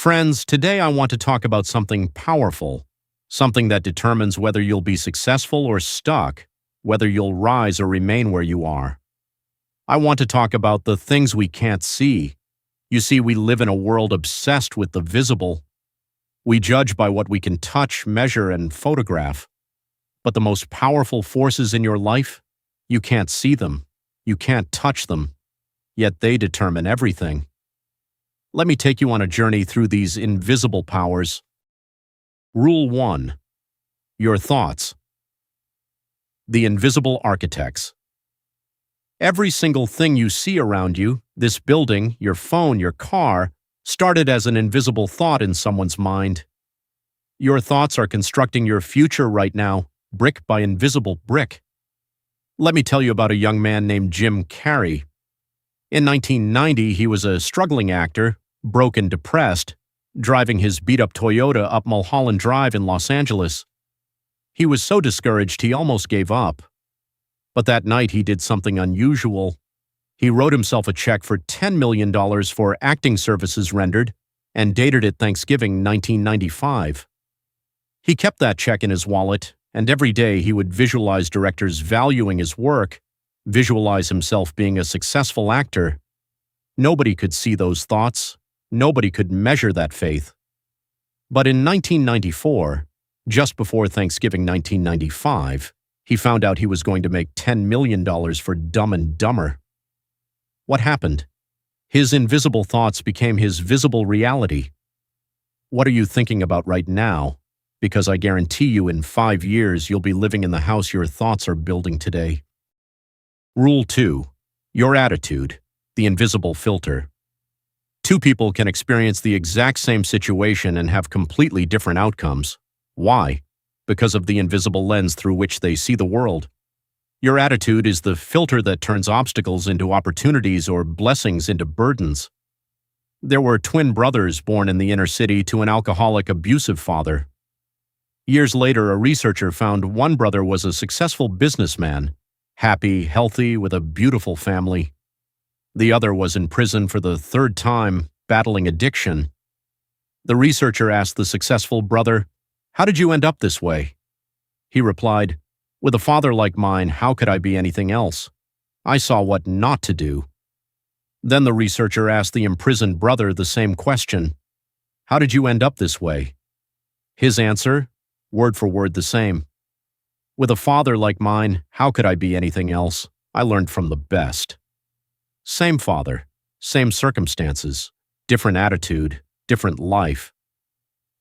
Friends, today I want to talk about something powerful, something that determines whether you'll be successful or stuck, whether you'll rise or remain where you are. I want to talk about the things we can't see. You see, we live in a world obsessed with the visible. We judge by what we can touch, measure, and photograph. But the most powerful forces in your life, you can't see them, you can't touch them, yet they determine everything. Let me take you on a journey through these invisible powers. Rule 1. Your thoughts. The invisible architects. Every single thing you see around you, this building, your phone, your car, started as an invisible thought in someone's mind. Your thoughts are constructing your future right now, brick by invisible brick. Let me tell you about a young man named Jim Carrey. In 1990, he was a struggling actor, broke and depressed, driving his beat-up Toyota up Mulholland Drive in Los Angeles. He was so discouraged he almost gave up. But that night he did something unusual. He wrote himself a check for $10 million for acting services rendered and dated it Thanksgiving 1995. He kept that check in his wallet, and every day he would visualize directors valuing his work, visualize himself being a successful actor. Nobody could see those thoughts. Nobody could measure that faith. But in 1994, just before Thanksgiving 1995, he found out he was going to make $10 million for Dumb and Dumber. What happened? His invisible thoughts became his visible reality. What are you thinking about right now? Because I guarantee you in 5 years you'll be living in the house your thoughts are building today. Rule 2. Your attitude, the invisible filter. Two people can experience the exact same situation and have completely different outcomes. Why? Because of the invisible lens through which they see the world. Your attitude is the filter that turns obstacles into opportunities or blessings into burdens. There were twin brothers born in the inner city to an alcoholic, abusive father. Years later, a researcher found one brother was a successful businessman, happy, healthy, with a beautiful family. The other was in prison for the third time, battling addiction. The researcher asked the successful brother, "How did you end up this way?" He replied, "With a father like mine, how could I be anything else? I saw what not to do." Then the researcher asked the imprisoned brother the same question, "How did you end up this way?" His answer, word for word the same. "With a father like mine, how could I be anything else? I learned from the best." Same father, same circumstances, different attitude, different life.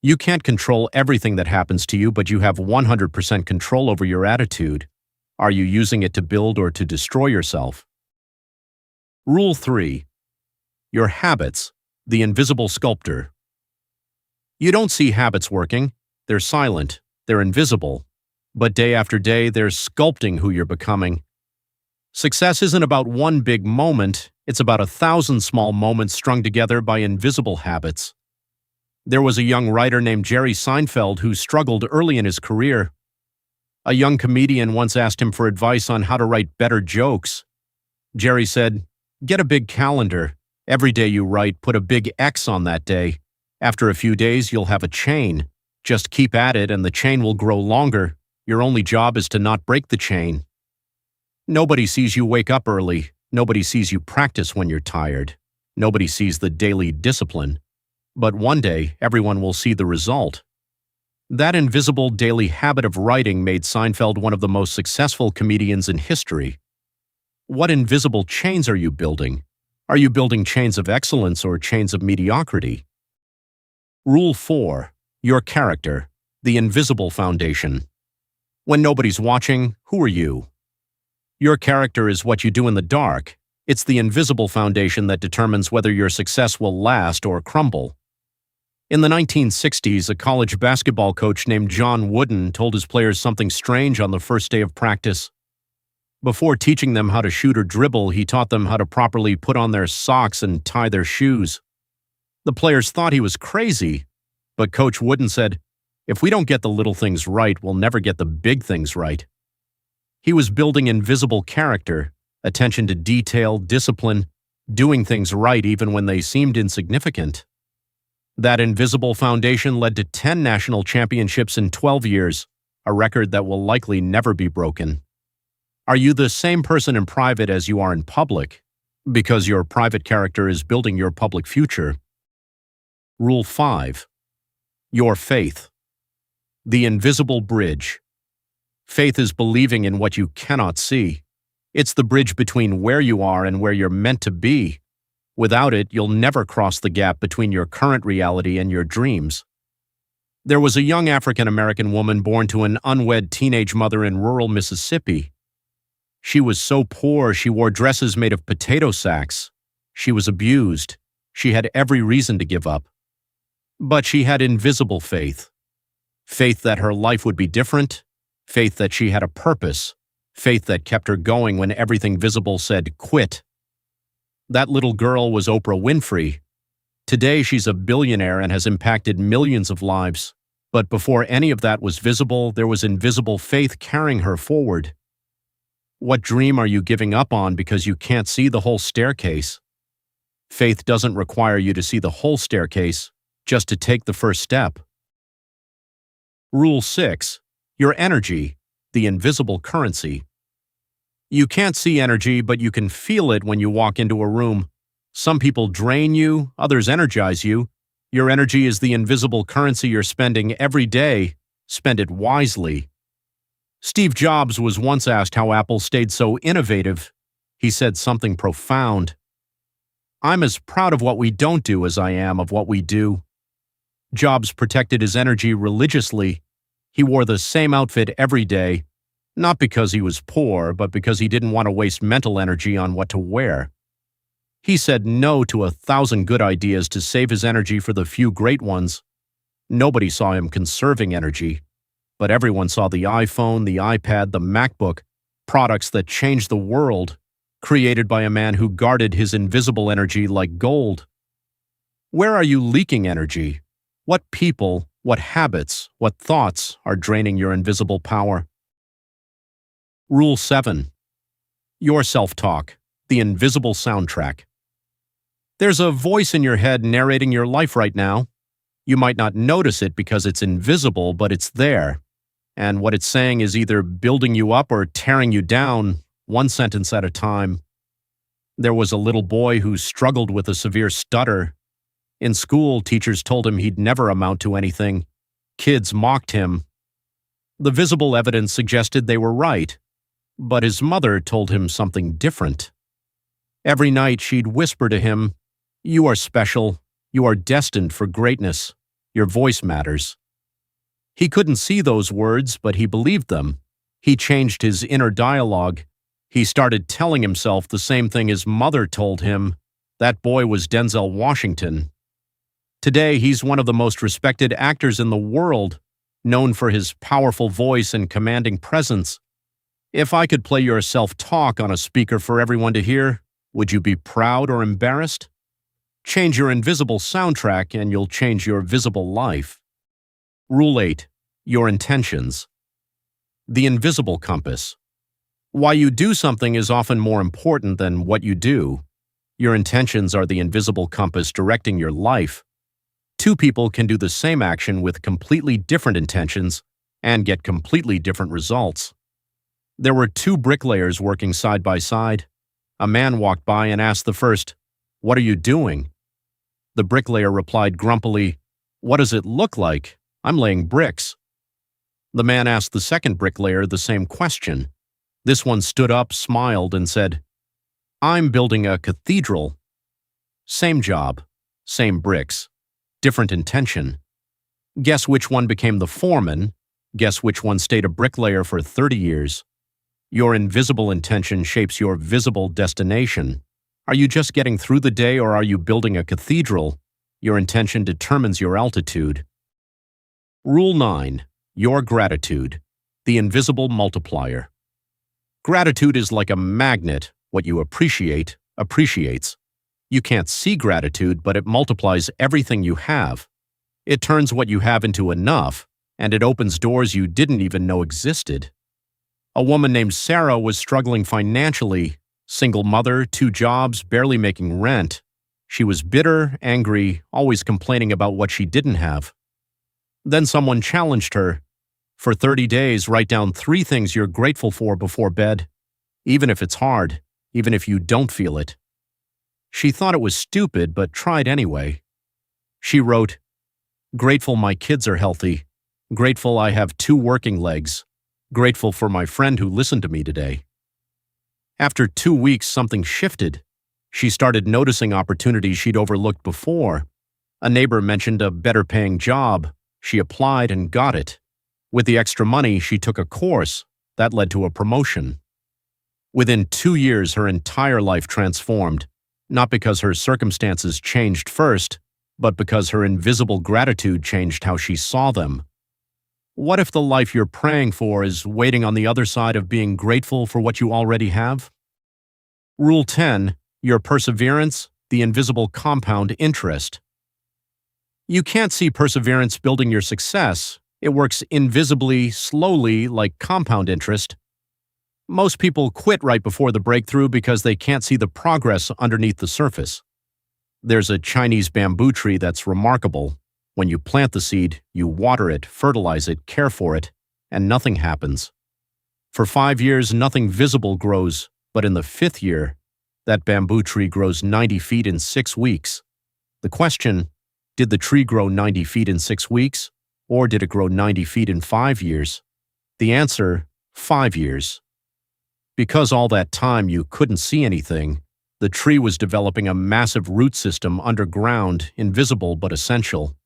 You can't control everything that happens to you, but you have 100% control over your attitude. Are you using it to build or to destroy yourself? Rule 3. Your habits, the invisible sculptor. You don't see habits working. They're silent. They're invisible. But day after day, they're sculpting who you're becoming. Success isn't about one big moment. It's about 1,000 small moments strung together by invisible habits. There was a young writer named Jerry Seinfeld who struggled early in his career. A young comedian once asked him for advice on how to write better jokes. Jerry said, "Get a big calendar. Every day you write, put a big X on that day. After a few days, you'll have a chain. Just keep at it and the chain will grow longer. Your only job is to not break the chain." Nobody sees you wake up early. Nobody sees you practice when you're tired. Nobody sees the daily discipline. But one day, everyone will see the result. That invisible daily habit of writing made Seinfeld one of the most successful comedians in history. What invisible chains are you building? Are you building chains of excellence or chains of mediocrity? Rule 4. Your character, the invisible foundation. When nobody's watching, who are you? Your character is what you do in the dark. It's the invisible foundation that determines whether your success will last or crumble. In the 1960s, a college basketball coach named John Wooden told his players something strange on the first day of practice. Before teaching them how to shoot or dribble, he taught them how to properly put on their socks and tie their shoes. The players thought he was crazy, but Coach Wooden said, "If we don't get the little things right, we'll never get the big things right." He was building invisible character, attention to detail, discipline, doing things right even when they seemed insignificant. That invisible foundation led to 10 national championships in 12 years, a record that will likely never be broken. Are you the same person in private as you are in public? Because your private character is building your public future. Rule 5. Your faith. The invisible bridge. Faith is believing in what you cannot see. It's the bridge between where you are and where you're meant to be. Without it, you'll never cross the gap between your current reality and your dreams. There was a young African-American woman born to an unwed teenage mother in rural Mississippi. She was so poor she wore dresses made of potato sacks. She was abused. She had every reason to give up. But she had invisible faith. Faith that her life would be different. Faith that she had a purpose. Faith that kept her going when everything visible said, quit. That little girl was Oprah Winfrey. Today she's a billionaire and has impacted millions of lives. But before any of that was visible, there was invisible faith carrying her forward. What dream are you giving up on because you can't see the whole staircase? Faith doesn't require you to see the whole staircase, just to take the first step. Rule 6. Your energy, the invisible currency. You can't see energy, but you can feel it when you walk into a room. Some people drain you, others energize you. Your energy is the invisible currency you're spending every day. Spend it wisely. Steve Jobs was once asked how Apple stayed so innovative. He said something profound. I'm as proud of what we don't do as I am of what we do. Jobs protected his energy religiously. He wore the same outfit every day, not because he was poor, but because he didn't want to waste mental energy on what to wear. He said no to 1,000 good ideas to save his energy for the few great ones. Nobody saw him conserving energy, but everyone saw the iPhone, the iPad, the MacBook, products that changed the world, created by a man who guarded his invisible energy like gold. Where are you leaking energy? What people, what habits, what thoughts are draining your invisible power? Rule 7. Your self-talk, the invisible soundtrack. There's a voice in your head narrating your life right now. You might not notice it because it's invisible, but it's there. And what it's saying is either building you up or tearing you down, one sentence at a time. There was a little boy who struggled with a severe stutter. In school, teachers told him he'd never amount to anything. Kids mocked him. The visible evidence suggested they were right, but his mother told him something different. Every night she'd whisper to him, "You are special. You are destined for greatness. Your voice matters." He couldn't see those words, but he believed them. He changed his inner dialogue. He started telling himself the same thing his mother told him. That boy was Denzel Washington. Today, he's one of the most respected actors in the world, known for his powerful voice and commanding presence. If I could play your self-talk on a speaker for everyone to hear, would you be proud or embarrassed? Change your invisible soundtrack and you'll change your visible life. Rule 8. Your intentions. The invisible compass. Why you do something is often more important than what you do. Your intentions are the invisible compass directing your life. Two people can do the same action with completely different intentions and get completely different results. There were two bricklayers working side by side. A man walked by and asked the first, "What are you doing?" The bricklayer replied grumpily, "What does it look like? I'm laying bricks." The man asked the second bricklayer the same question. This one stood up, smiled, and said, "I'm building a cathedral." Same job, same bricks, different intention. Guess which one became the foreman? Guess which one stayed a bricklayer for 30 years? Your invisible intention shapes your visible destination. Are you just getting through the day or are you building a cathedral? Your intention determines your altitude. Rule 9. Your gratitude, the invisible multiplier. Gratitude is like a magnet. What you appreciate, appreciates. You can't see gratitude, but it multiplies everything you have. It turns what you have into enough, and it opens doors you didn't even know existed. A woman named Sarah was struggling financially, single mother, 2 jobs, barely making rent. She was bitter, angry, always complaining about what she didn't have. Then someone challenged her. For 30 days, write down 3 things you're grateful for before bed, even if it's hard, even if you don't feel it. She thought it was stupid, but tried anyway. She wrote, "Grateful my kids are healthy. Grateful I have 2 working legs. Grateful for my friend who listened to me today." After 2 weeks, something shifted. She started noticing opportunities she'd overlooked before. A neighbor mentioned a better-paying job. She applied and got it. With the extra money, she took a course. That led to a promotion. Within 2 years, her entire life transformed, not because her circumstances changed first, but because her invisible gratitude changed how she saw them. What if the life you're praying for is waiting on the other side of being grateful for what you already have? Rule 10. Your perseverance, the invisible compound interest. You can't see perseverance building your success. It works invisibly, slowly, like compound interest. Most people quit right before the breakthrough because they can't see the progress underneath the surface. There's a Chinese bamboo tree that's remarkable. When you plant the seed, you water it, fertilize it, care for it, and nothing happens. For 5 years, nothing visible grows, but in the 5th year, that bamboo tree grows 90 feet in 6 weeks. The question, did the tree grow 90 feet in 6 weeks, or did it grow 90 feet in 5 years? The answer, 5 years. Because all that time you couldn't see anything, the tree was developing a massive root system underground, invisible but essential.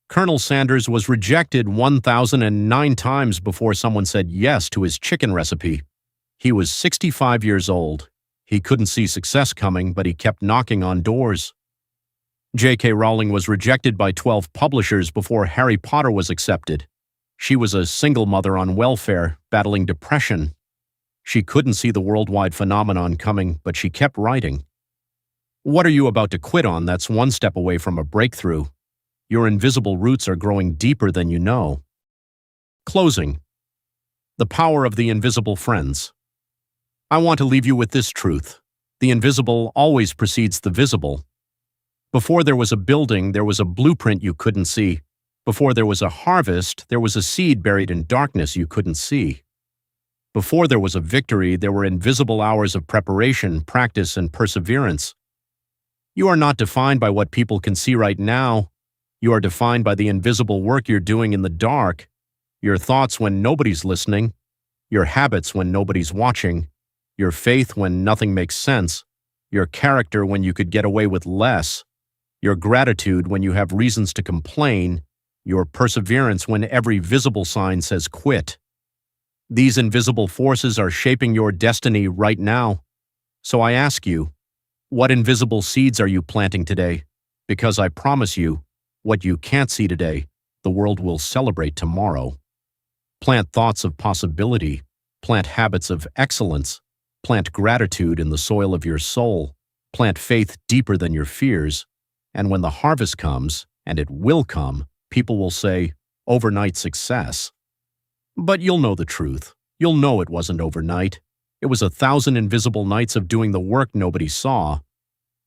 Colonel Sanders was rejected 1,009 times before someone said yes to his chicken recipe. He was 65 years old. He couldn't see success coming, but he kept knocking on doors. J.K. Rowling was rejected by 12 publishers before Harry Potter was accepted. She was a single mother on welfare, battling depression. She couldn't see the worldwide phenomenon coming, but she kept writing. What are you about to quit on that's one step away from a breakthrough? Your invisible roots are growing deeper than you know. Closing. The power of the invisible friends. I want to leave you with this truth. The invisible always precedes the visible. Before there was a building, there was a blueprint you couldn't see. Before there was a harvest, there was a seed buried in darkness you couldn't see. Before there was a victory, there were invisible hours of preparation, practice, and perseverance. You are not defined by what people can see right now. You are defined by the invisible work you're doing in the dark, your thoughts when nobody's listening, your habits when nobody's watching, your faith when nothing makes sense, your character when you could get away with less, your gratitude when you have reasons to complain, your perseverance when every visible sign says quit. These invisible forces are shaping your destiny right now. So I ask you, what invisible seeds are you planting today? Because I promise you, what you can't see today, the world will celebrate tomorrow. Plant thoughts of possibility. Plant habits of excellence. Plant gratitude in the soil of your soul. Plant faith deeper than your fears. And when the harvest comes, and it will come, people will say, overnight success. But you'll know the truth. You'll know it wasn't overnight. It was 1,000 invisible nights of doing the work nobody saw.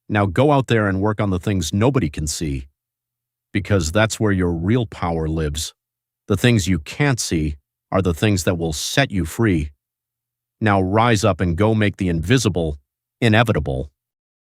Now go out there and work on the things nobody can see. Because that's where your real power lives. The things you can't see are the things that will set you free. Now rise up and go make the invisible inevitable.